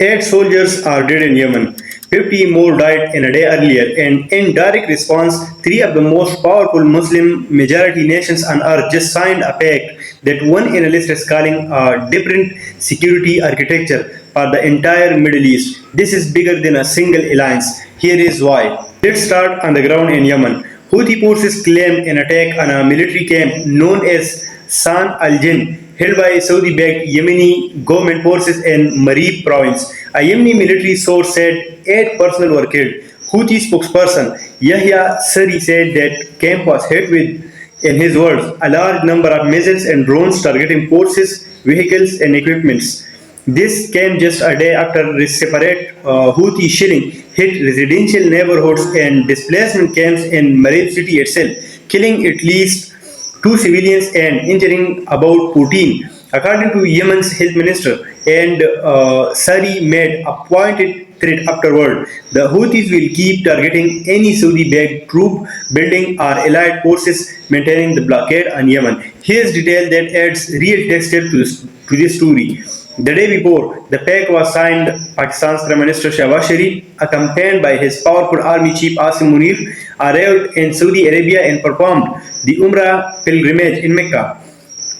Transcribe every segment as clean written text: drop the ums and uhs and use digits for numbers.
8 soldiers are dead in Yemen. 50 more died in a day earlier, and in direct response, three of the most powerful Muslim majority nations on earth just signed a pact that one analyst is calling a different security architecture for the entire Middle East. This is bigger than a single alliance. Here is why. Let's start on the ground in Yemen. Houthi forces claimed an attack on a military camp known as San al-Jinn, held by Saudi-backed Yemeni government forces in Marib province. A Yemeni military source said 8 personnel were killed. Houthi spokesperson Yahya Sari said that camp was hit with, in his words, a large number of missiles and drones targeting forces, vehicles, and equipments. This came just a day after separate Houthi shelling hit residential neighborhoods and displacement camps in Marib city itself, killing at least 2 civilians and injuring about 14. According to Yemen's health minister, and Sari made a pointed threat afterward. The Houthis will keep targeting any Saudi-backed troop building or allied forces maintaining the blockade on Yemen. Here's detail that adds real texture to this story. The day before, the pact was signed. Pakistan's Prime Minister Shahbaz Sharif, accompanied by his powerful army chief Asim Munir, arrived in Saudi Arabia and performed the Umrah pilgrimage in Mecca.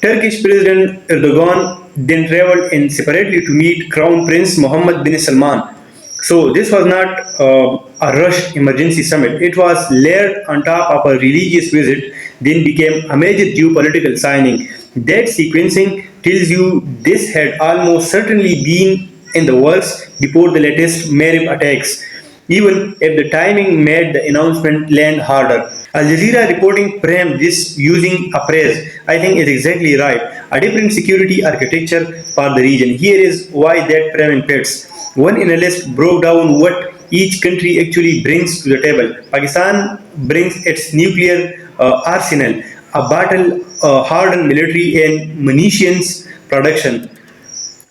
Turkish President Erdogan then traveled in separately to meet Crown Prince Mohammed bin Salman. So this was not a rushed emergency summit. It was layered on top of a religious visit, then became a major geopolitical signing. That sequencing tells you this had almost certainly been in the works before the latest Marib attacks, even if the timing made the announcement land harder. Al Jazeera reporting framed this using a phrase I think is exactly right: a different security architecture for the region. Here is why that framing fits. One analyst broke down what each country actually brings to the table. Pakistan brings its nuclear arsenal, a battle-hardened military and munitions production.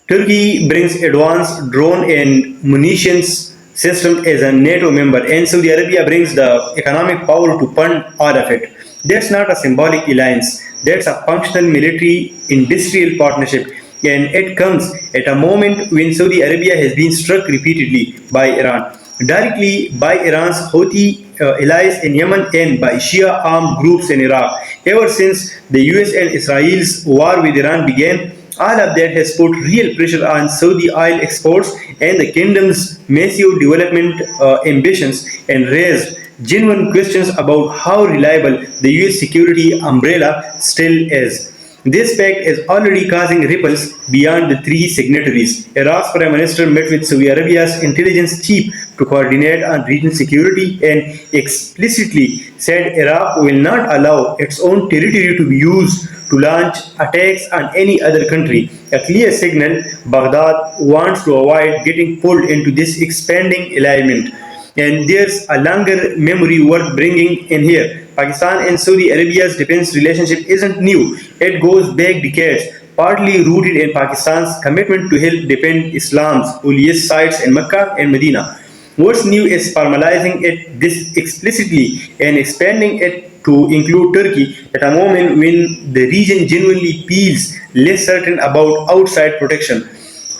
Turkey brings advanced drone and munitions system as a NATO member, and Saudi Arabia brings the economic power to fund all of it. That's not a symbolic alliance, that's a functional military industrial partnership. And it comes at a moment when Saudi Arabia has been struck repeatedly by Iran, directly by Iran's Houthi allies in Yemen and by Shia armed groups in Iraq. Ever since the US and Israel's war with Iran began, all of that has put real pressure on Saudi oil exports and the kingdom's massive development ambitions, and raised genuine questions about how reliable the US security umbrella still is. This pact is already causing ripples beyond the three signatories. Iraq's Prime Minister met with Saudi Arabia's intelligence chief to coordinate on regional security and explicitly said Iraq will not allow its own territory to be used to launch attacks on any other country. A clear signal Baghdad wants to avoid getting pulled into this expanding alignment. And there's a longer memory worth bringing in here. Pakistan and Saudi Arabia's defense relationship isn't new. It goes back decades, partly rooted in Pakistan's commitment to help defend Islam's holiest sites in Mecca and Medina. What's new is formalizing it this explicitly and expanding it to include Turkey at a moment when the region genuinely feels less certain about outside protection.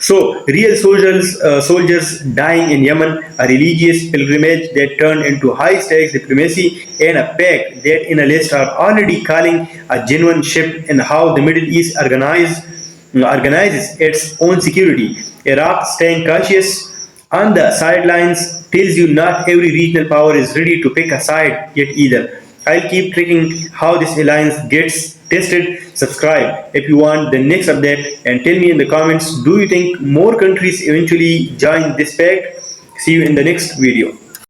So, real soldiers dying in Yemen, a religious pilgrimage that turned into high-stakes diplomacy, and a pact that analysts are already calling a genuine shift in how the Middle East organizes its own security. Iraq staying cautious on the sidelines tells you not every regional power is ready to pick a side yet either. I'll keep tracking how this alliance gets tested. Subscribe if you want the next update, and tell me in the comments, do you think more countries eventually join this pact? See you in the next video.